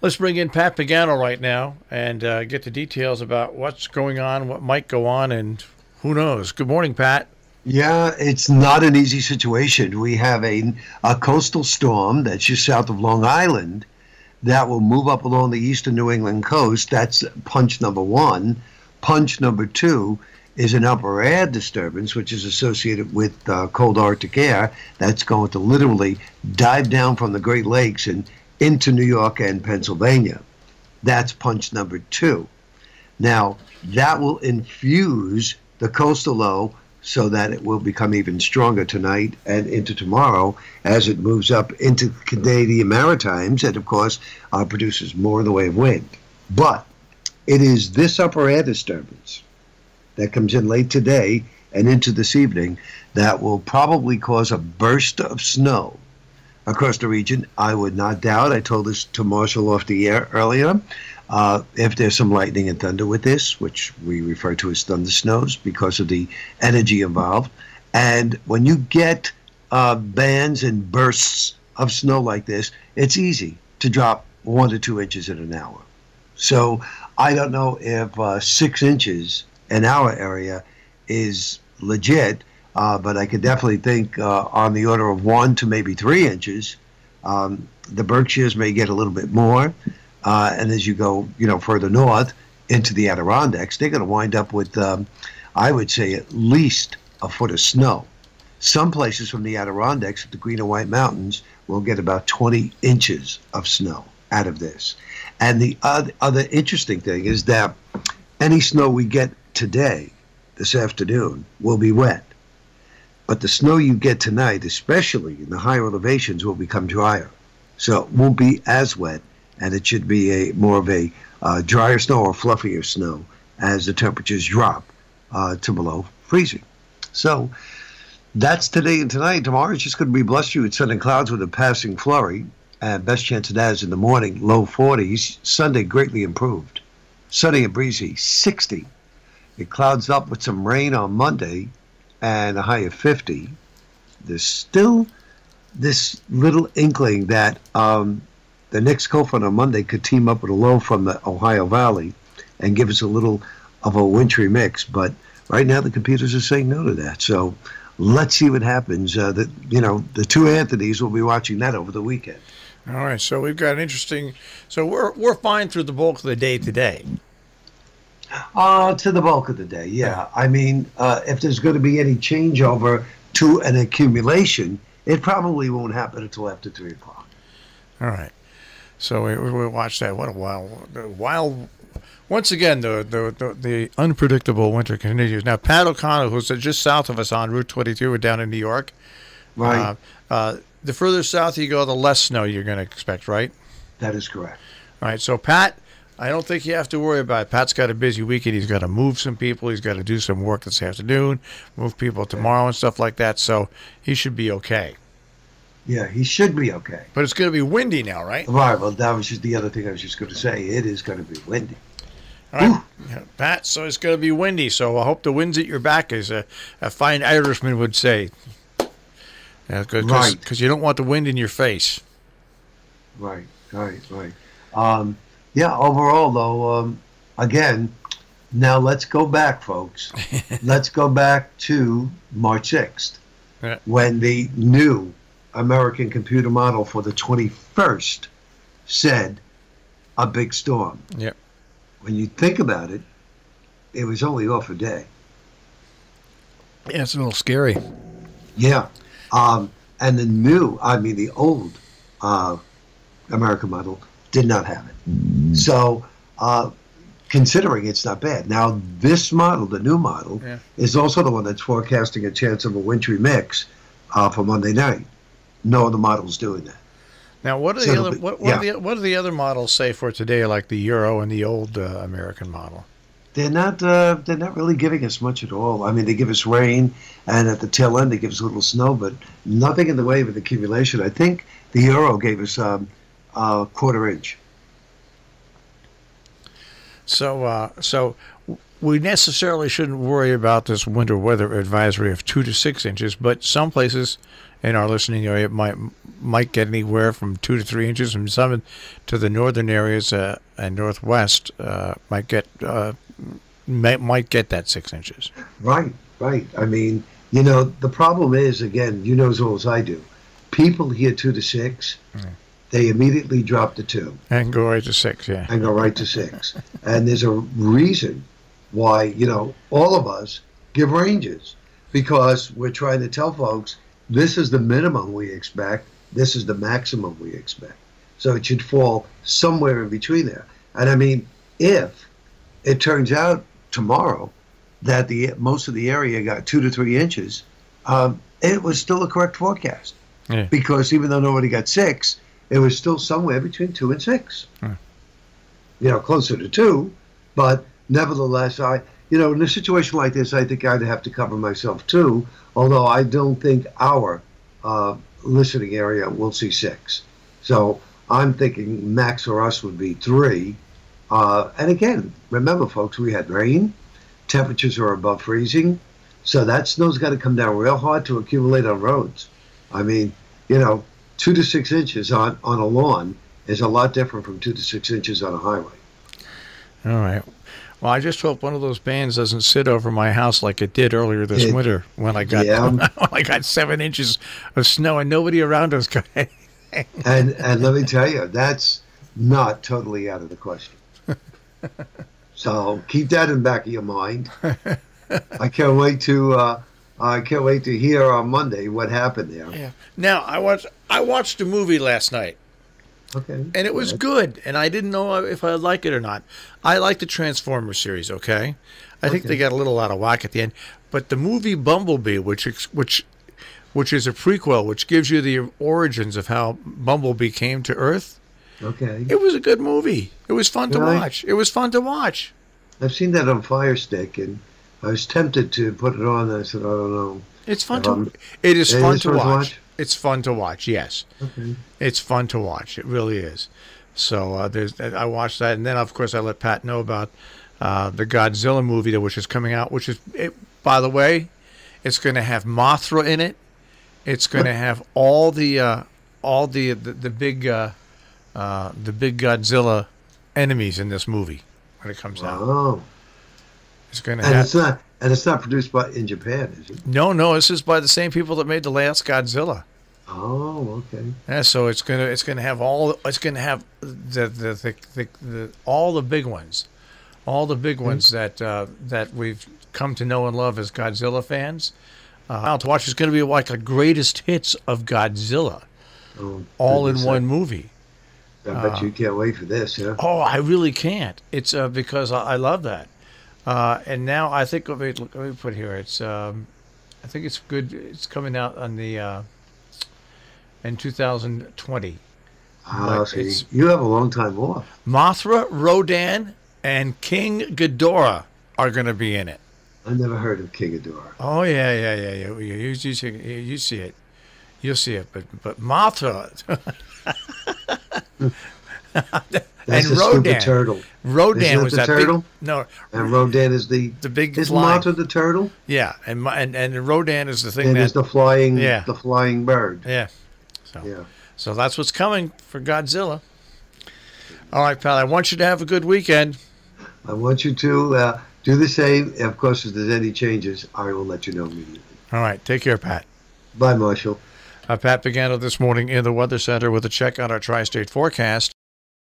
Let's bring in Pat Pagano right now and get the details about what's going on, what might go on, and who knows. Good morning, Pat. Yeah, it's not an easy situation. We have a coastal storm that's just south of Long Island that will move up along the eastern New England coast. That's punch number one. Punch number two is an upper air disturbance, which is associated with cold Arctic air. That's going to literally dive down from the Great Lakes and into New York and Pennsylvania. That's punch number two. Now, that will infuse the coastal low so that it will become even stronger tonight and into tomorrow as it moves up into the Canadian Maritimes and, of course, produces more in the way of wind. But it is this upper air disturbance that comes in late today and into this evening that will probably cause a burst of snow across the region. I would not doubt, I told this to Marshall off the air earlier, if there's some lightning and thunder with this, which we refer to as thunder snows because of the energy involved. And when you get bands and bursts of snow like this, it's easy to drop 1 to 2 inches in an hour. So I don't know if 6 inches in our area is legit, but I could definitely think on the order of 1 to maybe 3 inches. The Berkshires may get a little bit more. And as you go, further north into the Adirondacks, they're going to wind up with, I would say, at least a foot of snow. Some places from the Adirondacks, the Green and White Mountains, will get about 20 inches of snow out of this. And the other interesting thing is that any snow we get today, this afternoon, will be wet. But the snow you get tonight, especially in the higher elevations, will become drier. So it won't be as wet. And it should be more of a drier snow or fluffier snow as the temperatures drop to below freezing. So that's today and tonight. Tomorrow it's just going to be blustery with sun and clouds with a passing flurry. And best chance of that is in the morning, low 40s. Sunday greatly improved. Sunny and breezy, 60. It clouds up with some rain on Monday and a high of 50. There's still this little inkling that the next cold front on Monday could team up with a low from the Ohio Valley and give us a little of a wintry mix. But right now the computers are saying no to that. So let's see what happens. The two Anthonys will be watching that over the weekend. All right. So we've got an interesting. So we're fine through the bulk of the day today. To the bulk of the day, yeah. I mean, if there's going to be any changeover to an accumulation, it probably won't happen until after 3 o'clock. All right. So we watched that. What a while. Once again, the unpredictable winter continues. Now, Pat O'Connell, who's just south of us on Route 22, we're down in New York. Right. The further south you go, the less snow you're going to expect, right? That is correct. All right. So, Pat, I don't think you have to worry about it. Pat's got a busy weekend. He's got to move some people. He's got to do some work this afternoon, move people tomorrow and stuff like that. So he should be okay. Yeah, he should be okay. But it's going to be windy now, right? Right. Well, that was just the other thing I was just going to say. It is going to be windy. All right, yeah, Pat, so it's going to be windy. So I hope the wind's at your back, as a fine Irishman would say. Right. Because you don't want the wind in your face. Right. Yeah, overall, though, again, now let's go back, folks. Let's go back to March 6th, when the new American computer model for the 21st said a big storm. Yep. When you think about it, it was only off a day. Yeah, it's a little scary. Yeah. And the old American model did not have it. So, considering it's not bad. Now, this model, the new model, is also the one that's forecasting a chance of a wintry mix for Monday night. No other model's doing that. Now, what do the other models say for today, like the Euro and the old American model? They're not really giving us much at all. I mean, they give us rain, and at the tail end they give us a little snow, but nothing in the way of an accumulation. I think the Euro gave us a quarter inch. So we necessarily shouldn't worry about this winter weather advisory of 2 to 6 inches, but some places in our listening area might get anywhere from 2 to 3 inches, and some to the northern areas and northwest might get that 6 inches. Right. I mean, the problem is, again, you know as well as I do, people hear 2 to 6, they immediately drop to 2. And go right to 6, yeah. And go right to 6. And there's a reason why, all of us give ranges, because we're trying to tell folks this is the minimum we expect, this is the maximum we expect. So it should fall somewhere in between there. And I mean, if it turns out tomorrow that most of the area got 2 to 3 inches, it was still a correct forecast. Yeah. Because even though nobody got 6, it was still somewhere between 2 and 6. Closer to 2, but nevertheless, in a situation like this, I think I'd have to cover myself too, although I don't think our listening area will see 6. So I'm thinking max for us would be 3. And again, remember, folks, we had rain. Temperatures are above freezing. So that snow's got to come down real hard to accumulate on roads. I mean, 2 to 6 inches on a lawn is a lot different from 2 to 6 inches on a highway. All right. Well, I just hope one of those bands doesn't sit over my house like it did earlier this winter when I got when I got 7 inches of snow and nobody around us got anything. And let me tell you, that's not totally out of the question. So keep that in the back of your mind. I can't wait to hear on Monday what happened there. Yeah. Now I watched a movie last night. Okay. And it was good, and I didn't know if I'd like it or not. I like the Transformers series, okay? I think they got a little out of whack at the end. But the movie Bumblebee, which is a prequel, which gives you the origins of how Bumblebee came to Earth, okay, it was a good movie. It was fun to watch. It was fun to watch. I've seen that on Fire Stick, and I was tempted to put it on, and I said, I don't know. It's fun it is fun to watch. It's fun to watch, yes. Okay. It's fun to watch. It really is. So I watched that, and then, of course, I let Pat know about the Godzilla movie which is coming out, by the way, it's going to have Mothra in it. It's going to have all the big Godzilla enemies in this movie when it comes out. Oh. It's going to have... It's not produced in Japan, is it? No. This is by the same people that made the last Godzilla. Oh, okay. Yeah, so it's gonna have all the big ones, that we've come to know and love as Godzilla fans. To watch is going to be like a greatest hits of Godzilla, all in one movie. I bet you can't wait for this, yeah. Oh, I really can't. It's because I love that. And now I think let me put here. It's I think it's good. It's coming out on the in 2020. So you have a long time off. Mothra, Rodan, and King Ghidorah are going to be in it. I never heard of King Ghidorah. Oh yeah. You see it. You'll see it. But Mothra. That's and the Rodan. stupid turtle. Rodan was the that turtle? Big, no. And Rodan is the big. Is flying. Mothra the turtle? Yeah, and Rodan is the thing and is the flying bird. Yeah. So that's what's coming for Godzilla. All right, pal. I want you to have a good weekend. I want you to do the same. Of course, if there's any changes, I will let you know immediately. All right. Take care, Pat. Bye, Marshall. Pat Pagano this morning in the Weather Center with a check on our tri-state forecast.